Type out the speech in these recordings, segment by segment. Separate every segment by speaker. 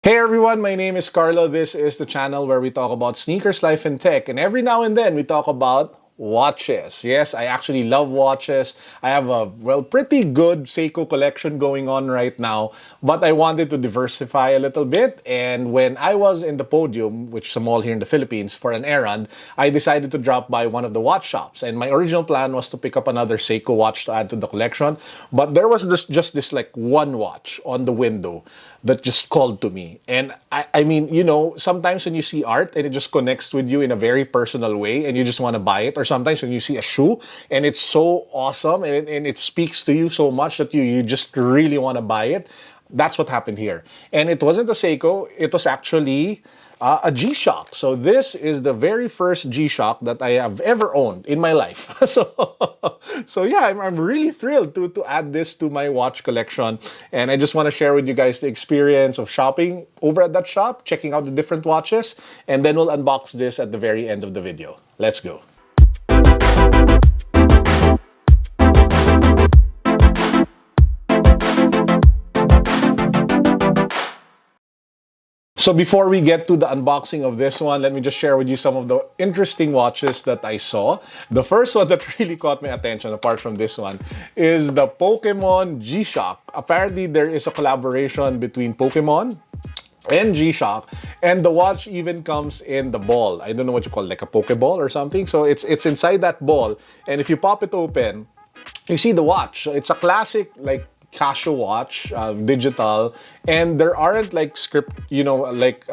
Speaker 1: Hey everyone, my name is Carlo. This is the channel where we talk about sneakers, life, and tech. And every now and then we talk about watches. Yes, I actually love watches. I have a, pretty good Seiko collection going on right now, but I wanted to diversify a little bit. And when I was in the Podium, which is a mall here in the Philippines, for an errand, I decided to drop by one of the watch shops. And my original plan was to pick up another Seiko watch to add to the collection, but there was just this like one watch on the window that just called to me. And I mean, you know, sometimes when you see art and it just connects with you in a very personal way and you just want to buy it, or sometimes when you see a shoe and it's so awesome and it speaks to you so much that you just really want to buy it. That's what happened here. And it wasn't a Seiko, it was actually a G-SHOCK. So this is the very first G-SHOCK that I have ever owned in my life. So yeah, I'm really thrilled to add this to my watch collection. And I just want to share with you guys the experience of shopping over at that shop, checking out the different watches, and then we'll unbox this at the very end of the video. Let's go. So before we get to the unboxing of this one, let me just share with you some of the interesting watches that I saw. The first one that really caught my attention, apart from this one, is the Pokemon G-SHOCK. Apparently, there is a collaboration between Pokemon and G-SHOCK, and the watch even comes in the ball. I don't know what you call it, like a Pokeball or something. So it's inside that ball, and if you pop it open, you see the watch. So it's a classic, like, Casio watch, digital, and there aren't like script, you know, like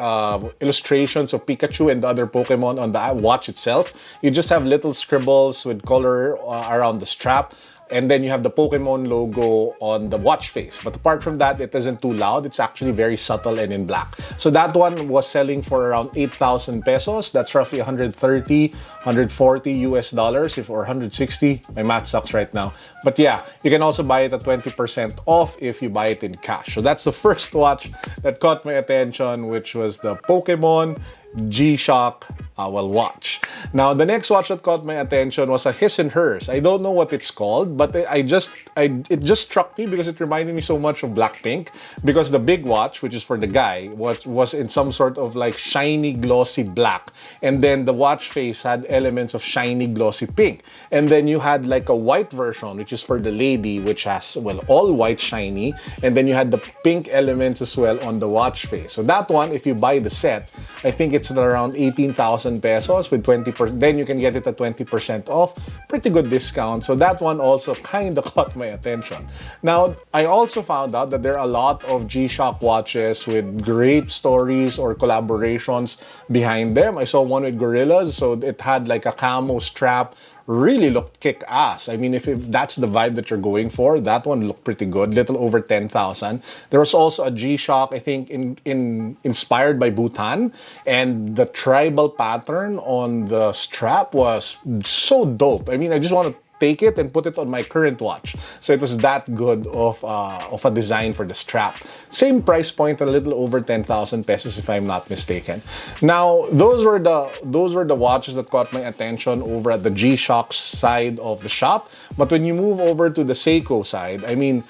Speaker 1: illustrations of Pikachu and the other Pokemon on the watch itself. You just have little scribbles with color around the strap. And then you have the Pokemon logo on the watch face. But apart from that, it isn't too loud. It's actually very subtle and in black. So that one was selling for around 8,000 pesos. That's roughly 130, 140 US dollars, or 160. My math sucks right now. But yeah, you can also buy it at 20% off if you buy it in cash. So that's the first watch that caught my attention, which was the Pokemon G-SHOCK watch. Now, the next watch that caught my attention was a his and hers. I don't know what it's called, but it just struck me because it reminded me so much of Blackpink, because the big watch, which is for the guy, was in some sort of like shiny glossy black, and then the watch face had elements of shiny glossy pink, and then you had like a white version, which is for the lady, which has, well, all white shiny, and then you had the pink elements as well on the watch face. So that one, if you buy the set, I think it's at around 18,000 pesos with 20%. Then you can get it at 20% off. Pretty good discount. So that one also kind of caught my attention. Now, I also found out that there are a lot of G-SHOCK watches with great stories or collaborations behind them. I saw one with gorillas, so it had like a camo strap. Really looked kick-ass. I mean, if that's the vibe that you're going for, that one looked pretty good, little over 10,000. There was also a G-SHOCK, I think, inspired by Bhutan, and the tribal pattern on the strap was so dope. I mean, I just want to take it and put it on my current watch. So it was that good of a design for the strap. Same price point, a little over 10,000 pesos if I'm not mistaken. Now, those were the watches that caught my attention over at the G-SHOCK side of the shop. But when you move over to the Seiko side, I mean,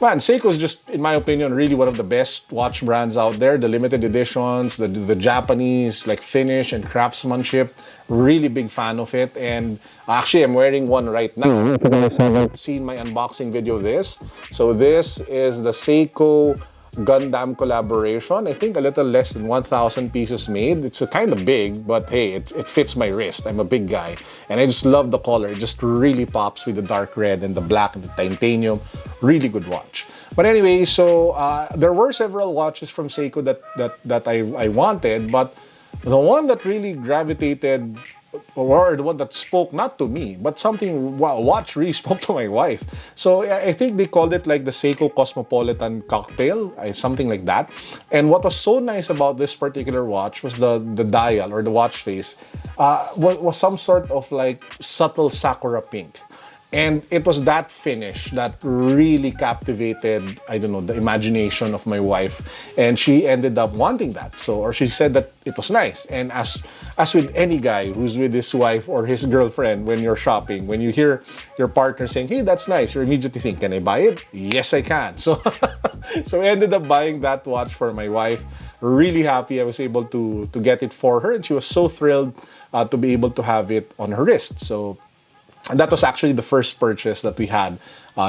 Speaker 1: man, Seiko is just, in my opinion, really one of the best watch brands out there. The limited editions, the Japanese like finish and craftsmanship, really big fan of it. And actually, I'm wearing one right now. If you guys haven't seen my unboxing video of this. So this is the Seiko Gundam collaboration. I think a little less than 1,000 pieces made. It's a kind of big, but hey, it fits my wrist. I'm a big guy. And I just love the color. It just really pops with the dark red and the black and the titanium. Really good watch. But anyway, so there were several watches from Seiko that I wanted, but the one that really gravitated, or the one that spoke not to me, but something, watch really spoke to my wife. So I think they called it like the Seiko Cosmopolitan Cocktail, something like that. And what was so nice about this particular watch was the dial, or the watch face, was some sort of like subtle sakura pink. And it was that finish that really captivated, I don't know, the imagination of my wife. And she ended up wanting that. So, or she said that it was nice. And as with any guy who's with his wife or his girlfriend, when you're shopping, when you hear your partner saying, hey, that's nice, you immediately think, can I buy it? Yes, I can. So, so I ended up buying that watch for my wife. really happy I was able to get it for her, and she was so thrilled to be able to have it on her wrist. So and that was actually the first purchase that we had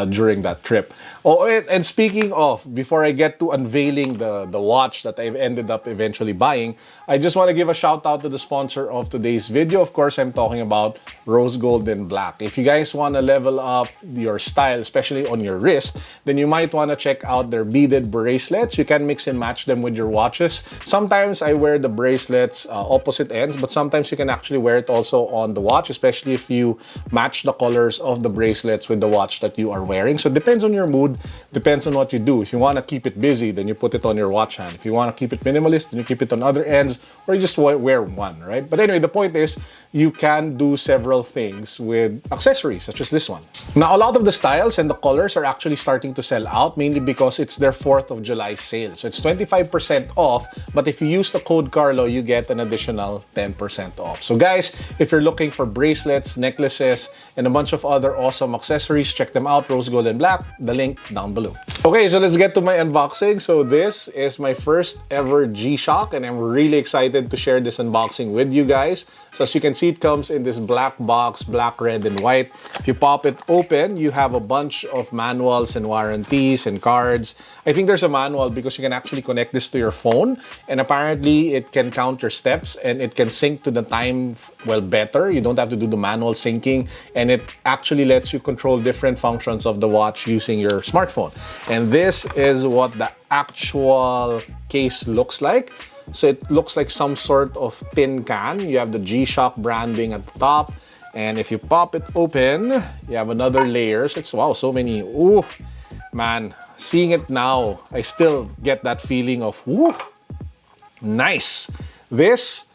Speaker 1: during that trip. Oh, and speaking of, before I get to unveiling the watch that I've ended up eventually buying, I just want to give a shout out to the sponsor of today's video. Of course, I'm talking about Rose Gold and Black. If you guys want to level up your style, especially on your wrist, then you might want to check out their beaded bracelets. You can mix and match them with your watches. Sometimes I wear the bracelets opposite ends, but sometimes you can actually wear it also on the watch, especially if you match the colors of the bracelets with the watch that you are wearing. So it depends on your mood, depends on what you do. If you want to keep it busy, then you put it on your watch hand. If you want to keep it minimalist, then you keep it on other ends, or you just wear one, right? But anyway, the point is, you can do several things with accessories, such as this one. Now, a lot of the styles and the colors are actually starting to sell out, mainly because it's their 4th of July sale. So it's 25% off, but if you use the code Carlo, you get an additional 10% off. So guys, if you're looking for bracelets, necklaces, and a bunch of other awesome accessories, check them out, Rose Gold and Black, the link down below. Okay, so let's get to my unboxing. So this is my first ever G-SHOCK, and I'm really excited to share this unboxing with you guys. So as you can see, it comes in this black box, black, red, and white. If you pop it open, you have a bunch of manuals and warranties and cards. I think there's a manual because you can actually connect this to your phone, and apparently it can count your steps and it can sync to the time, well, better. You don't have to do the manual syncing, and it actually lets you control different functions of the watch using your smartphone. And this is what the actual case looks like. So it looks like some sort of tin can. You have the G-SHOCK branding at the top, and if you pop it open, you have another layer. So it's, wow, so many. Ooh, man, seeing it now, I still get that feeling of, woo, nice. This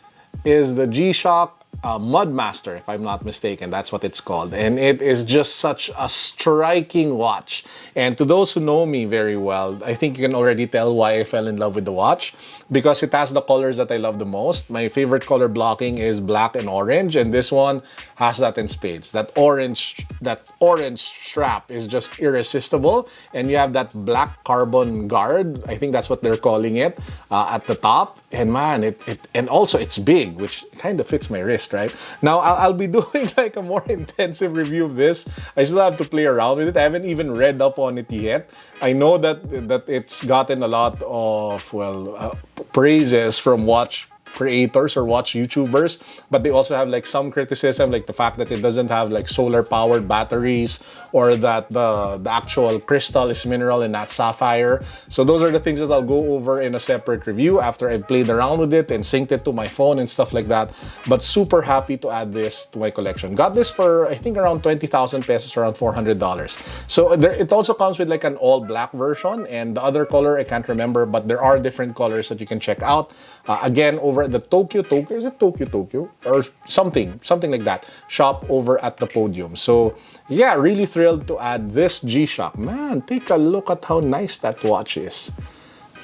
Speaker 1: is the G-SHOCK Mudmaster, if I'm not mistaken. That's what it's called, and it is just such a striking watch. And to those who know me very well, I think you can already tell why I fell in love with the watch, because it has the colors that I love the most. My favorite color blocking is black and orange, and this one has that in spades. That orange strap is just irresistible, and you have that black carbon guard, I think that's what they're calling it, at the top. And man, and also it's big, which kind of fits my wrist, right? Now, I'll be doing like a more intensive review of this. I still have to play around with it. I haven't even read up on it yet. I know that it's gotten a lot of, well, praises from watch creators or watch YouTubers, but they also have like some criticism, like the fact that it doesn't have like solar powered batteries, or that the actual crystal is mineral and not sapphire. So those are the things that I'll go over in a separate review after I've played around with it and synced it to my phone and stuff like that. But super happy to add this to my collection. Got this for, I think, around 20,000 pesos, around $400. So it also comes with like an all black version, and the other color I can't remember, but there are different colors that you can check out. Again, over at the Tokyo, is it Tokyo? Or something like that, shop over at the Podium. So yeah, really thrilled to add this G-SHOCK. Man, take a look at how nice that watch is.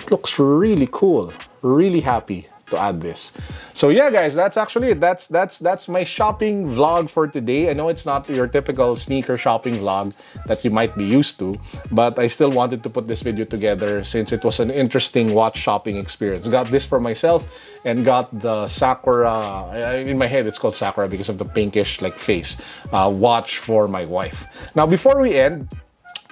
Speaker 1: It looks really cool. Really happy to add this. So yeah, guys, that's actually it. That's my shopping vlog for today. I know it's not your typical sneaker shopping vlog that you might be used to, but I still wanted to put this video together since it was an interesting watch shopping experience. Got this for myself and got the Sakura, in my head it's called Sakura because of the pinkish like face, watch for my wife. Now, before we end,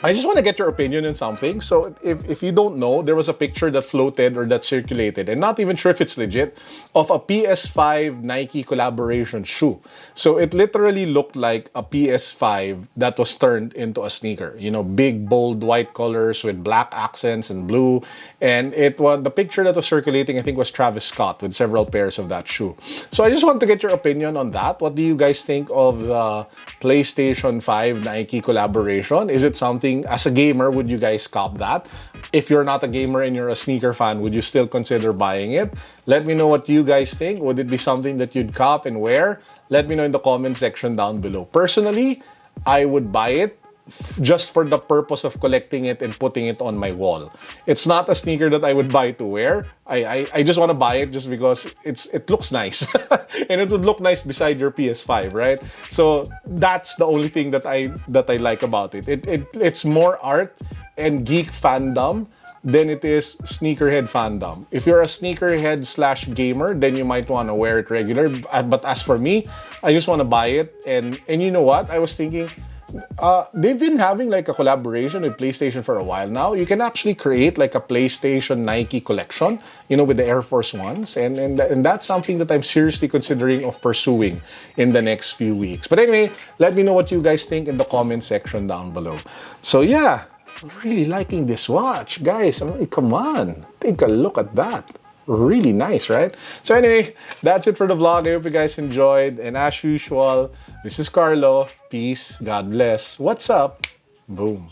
Speaker 1: I just want to get your opinion on something. So if you don't know, there was a picture that floated or that circulated, and not even sure if it's legit, of a PS5 Nike collaboration shoe. So it literally looked like a PS5 that was turned into a sneaker. You know, big, bold, white colors with black accents and blue. And the picture that was circulating, I think, was Travis Scott with several pairs of that shoe. So I just want to get your opinion on that. What do you guys think of the PlayStation 5 Nike collaboration? Is it something, as a gamer, would you guys cop that? If you're not a gamer and you're a sneaker fan, would you still consider buying it? Let me know what you guys think. Would it be something that you'd cop and wear? Let me know in the comment section down below. Personally, I would buy it just for the purpose of collecting it and putting it on my wall. It's not a sneaker that I would buy to wear. I just want to buy it just because it looks nice. And it would look nice beside your PS5, right? So that's the only thing that I like about it. It's more art and geek fandom than it is sneakerhead fandom. If you're a sneakerhead slash gamer, then you might want to wear it regular. But as for me, I just want to buy it. And you know what? I was thinking, they've been having like a collaboration with PlayStation for a while now. You can actually create like a PlayStation Nike collection, you know, with the Air Force Ones. And that's something that I'm seriously considering of pursuing in the next few weeks. But anyway, let me know what you guys think in the comment section down below. So yeah, I'm really liking this watch. Guys, I mean, come on, take a look at that. Really nice, right? So anyway, that's it for the vlog. I hope you guys enjoyed. And as usual, this is Carlo. Peace. God bless. What's up? Boom.